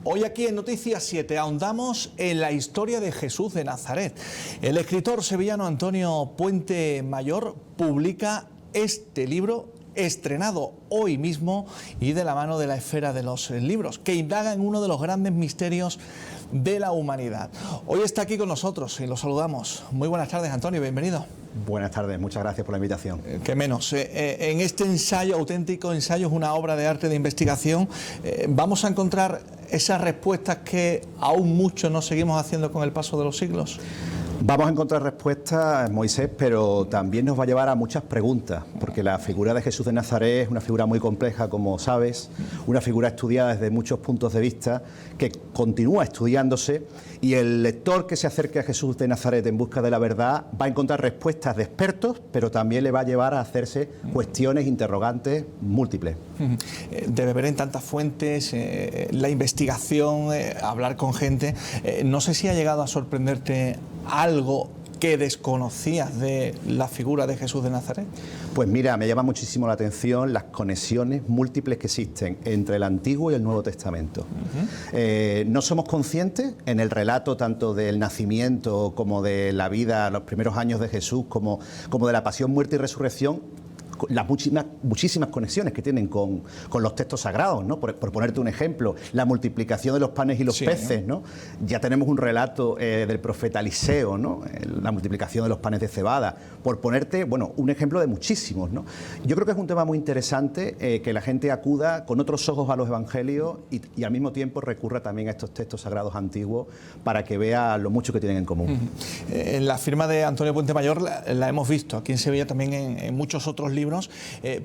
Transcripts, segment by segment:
Hoy aquí en Noticias 7 ahondamos en la historia de Jesús de Nazaret. El escritor sevillano Antonio Puente Mayor publica este libro estrenado hoy mismo y de la mano de la Esfera de los Libros, que indaga en uno de los grandes misterios de la humanidad. Hoy está aquí con nosotros y lo saludamos. Muy buenas tardes, Antonio, bienvenido. Buenas tardes, muchas gracias por la invitación. Qué menos. En este ensayo, auténtico ensayo, es una obra de arte de investigación. ¿Vamos a encontrar esas respuestas que aún muchos nos seguimos haciendo con el paso de los siglos? Vamos a encontrar respuestas, Moisés, pero también nos va a llevar a muchas preguntas, porque la figura de Jesús de Nazaret es una figura muy compleja, como sabes, una figura estudiada desde muchos puntos de vista, que continúa estudiándose, y el lector que se acerque a Jesús de Nazaret en busca de la verdad va a encontrar respuestas de expertos, pero también le va a llevar a hacerse cuestiones, interrogantes múltiples. De beber en tantas fuentes, la investigación, hablar con gente, no sé si ha llegado a sorprenderte algo que desconocías de la figura de Jesús de Nazaret. Pues mira, me llama muchísimo la atención las conexiones múltiples que existen entre el Antiguo y el Nuevo Testamento. No somos conscientes en el relato tanto del nacimiento como de la vida, los primeros años de Jesús, como de la pasión, muerte y resurrección, las muchísimas conexiones que tienen con los textos sagrados, ¿no? Por ponerte un ejemplo, la multiplicación de los panes y los peces, ¿no? Ya tenemos un relato del profeta Eliseo, ¿no? La multiplicación de los panes de cebada, por ponerte, bueno, un ejemplo de muchísimos, ¿no? Yo creo que es un tema muy interesante que la gente acuda con otros ojos a los evangelios y al mismo tiempo recurra también a estos textos sagrados antiguos para que vea lo mucho que tienen en común. La firma de Antonio Puente Mayor la hemos visto aquí en Sevilla, también en muchos otros libros.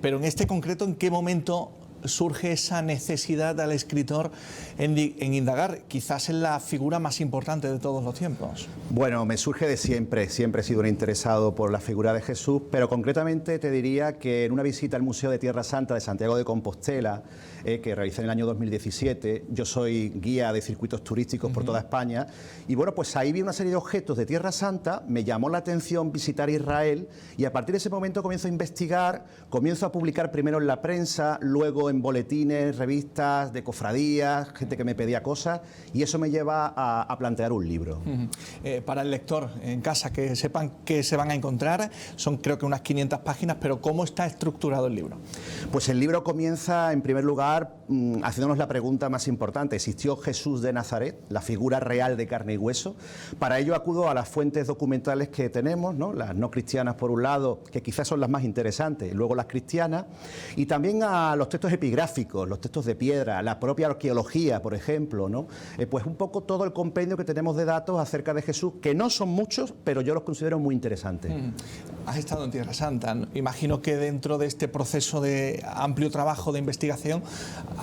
Pero en este concreto, ¿en qué momento surge esa necesidad al escritor en indagar quizás en la figura más importante de todos los tiempos? Bueno, me surge de siempre he sido un interesado por la figura de Jesús, pero concretamente te diría que en una visita al Museo de Tierra Santa de Santiago de Compostela, que realicé en el año 2017, yo soy guía de circuitos turísticos por toda España, y bueno, pues ahí vi una serie de objetos de Tierra Santa, me llamó la atención visitar Israel, y a partir de ese momento comienzo a investigar, comienzo a publicar primero en la prensa, luego en boletines, revistas de cofradías, gente que me pedía cosas, y eso me lleva a plantear un libro. Para el lector en casa, que sepan que se van a encontrar, son creo que unas 500 páginas, pero ¿cómo está estructurado el libro? Pues el libro comienza, en primer lugar, haciéndonos la pregunta más importante: ¿existió Jesús de Nazaret, la figura real de carne y hueso? Para ello acudo a las fuentes documentales que tenemos, ¿no? Las no cristianas por un lado, que quizás son las más interesantes, y luego las cristianas, y también a los textos epigráficos, los textos de piedra, la propia arqueología, por ejemplo, ¿no? Pues un poco todo el compendio que tenemos de datos acerca de Jesús, que no son muchos, pero yo los considero muy interesantes. Has estado en Tierra Santa, imagino que dentro de este proceso de amplio trabajo de investigación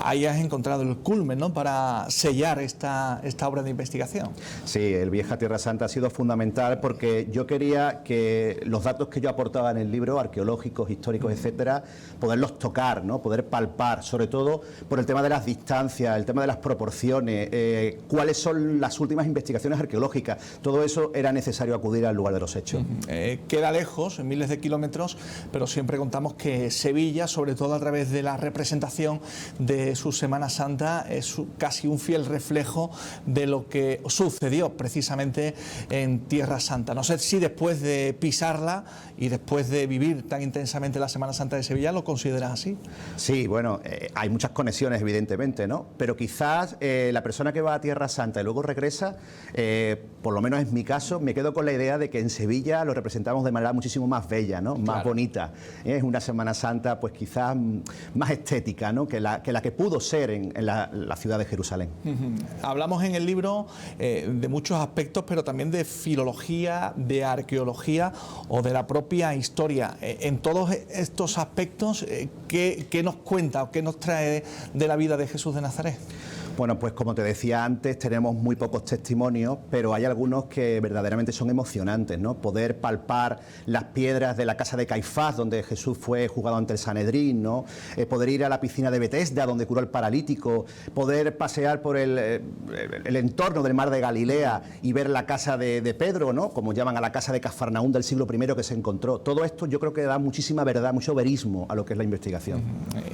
ahí has encontrado el culmen, ¿no?, para sellar esta obra de investigación. Sí, el viaje a Tierra Santa ha sido fundamental porque yo quería que los datos que yo aportaba en el libro, arqueológicos, históricos, etcétera, poderlos tocar, ¿no?, poder palpar, sobre todo por el tema de las distancias, el tema de las proporciones, cuáles son las últimas investigaciones arqueológicas. Todo eso era necesario acudir al lugar de los hechos. Queda lejos, en miles de kilómetros, pero siempre contamos que Sevilla, sobre todo a través de la representación de su Semana Santa, es casi un fiel reflejo de lo que sucedió precisamente en Tierra Santa. No sé si después de pisarla y después de vivir tan intensamente la Semana Santa de Sevilla lo consideras así. Sí, bueno, hay muchas conexiones evidentemente, ¿no? Pero quizás la persona que va a Tierra Santa y luego regresa, por lo menos en mi caso, me quedo con la idea de que en Sevilla lo representamos de manera muchísimo más bella, ¿no?, más bonita. Es una Semana Santa pues quizás más estética, ¿no?, que la que pudo ser en la ciudad de Jerusalén. Hablamos en el libro de muchos aspectos, pero también de filología, de arqueología o de la propia historia. En todos estos aspectos, ¿qué nos cuenta o qué nos trae de la vida de Jesús de Nazaret? Bueno, pues como te decía antes, tenemos muy pocos testimonios, pero hay algunos que verdaderamente son emocionantes, ¿no? Poder palpar las piedras de la casa de Caifás, donde Jesús fue juzgado ante el Sanedrín, ¿no? Poder ir a la piscina de Betesda, donde curó al paralítico, poder pasear por el entorno del mar de Galilea y ver la casa de Pedro, ¿no? Como llaman a la casa de Cafarnaún del siglo I que se encontró. Todo esto yo creo que da muchísima verdad, mucho verismo a lo que es la investigación.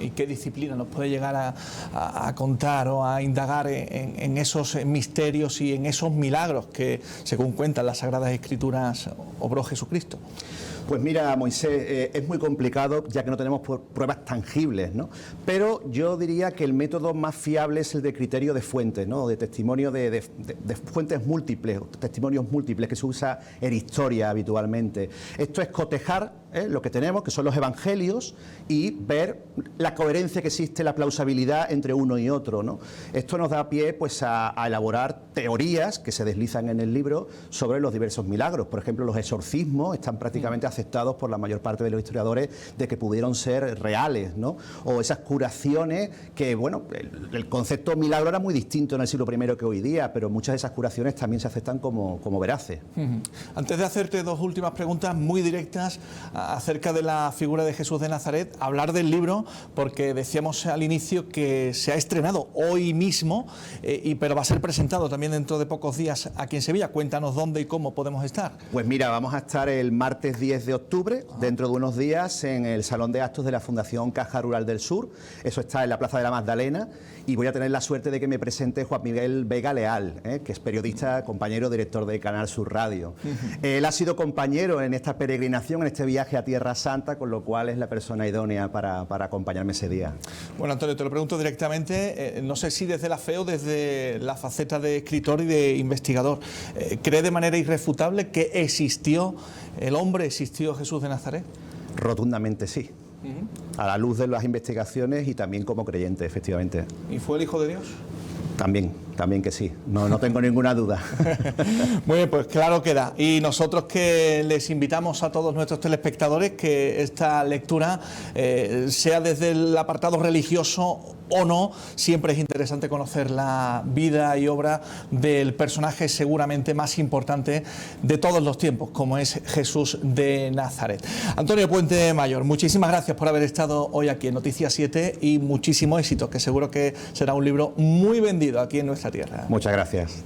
¿Y qué disciplina nos puede llegar a contar o a indagar en esos misterios y en esos milagros que, según cuentan las Sagradas Escrituras, obró Jesucristo? Pues mira, Moisés, es muy complicado ya que no tenemos pruebas tangibles, ¿no? Pero yo diría que el método más fiable es el de criterio de fuentes, ¿no? De testimonio de fuentes múltiples, testimonios múltiples que se usa en historia habitualmente. Esto es cotejar lo que tenemos, que son los evangelios, y ver la coherencia que existe, la plausibilidad entre uno y otro, ¿no? Esto nos da pie pues, a elaborar teorías que se deslizan en el libro sobre los diversos milagros. Por ejemplo, los exorcismos están prácticamente aceptados por la mayor parte de los historiadores de que pudieron ser reales, ¿no? O esas curaciones que, bueno, el concepto milagro era muy distinto en el siglo I que hoy día, pero muchas de esas curaciones también se aceptan como veraces. Antes de hacerte dos últimas preguntas muy directas acerca de la figura de Jesús de Nazaret, hablar del libro, porque decíamos al inicio que se ha estrenado hoy mismo, pero va a ser presentado también dentro de pocos días aquí en Sevilla. Cuéntanos dónde y cómo podemos estar. Pues mira, vamos a estar el martes 10 de octubre, dentro de unos días, en el Salón de Actos de la Fundación Caja Rural del Sur. Eso está en la Plaza de la Magdalena, y voy a tener la suerte de que me presente Juan Miguel Vega Leal, que es periodista, compañero, director de Canal Sur Radio. Él ha sido compañero en esta peregrinación, en este viaje a Tierra Santa, con lo cual es la persona idónea para acompañarme ese día. Bueno, Antonio, te lo pregunto directamente, no sé si desde la fe o desde la faceta de escritor y de investigador, ¿cree de manera irrefutable que existió el hombre, existió Jesús de Nazaret? Rotundamente sí. A la luz de las investigaciones y también como creyente, efectivamente. ¿Y fue el Hijo de Dios? También que sí, no tengo ninguna duda. Muy bien, pues claro queda. Y nosotros que les invitamos a todos nuestros telespectadores que esta lectura, sea desde el apartado religioso o no, siempre es interesante conocer la vida y obra del personaje seguramente más importante de todos los tiempos, como es Jesús de Nazaret. Antonio Puente Mayor, muchísimas gracias por haber estado hoy aquí en Noticias 7 y muchísimo éxito, que seguro que será un libro muy vendido aquí en nuestra tierra. Muchas gracias.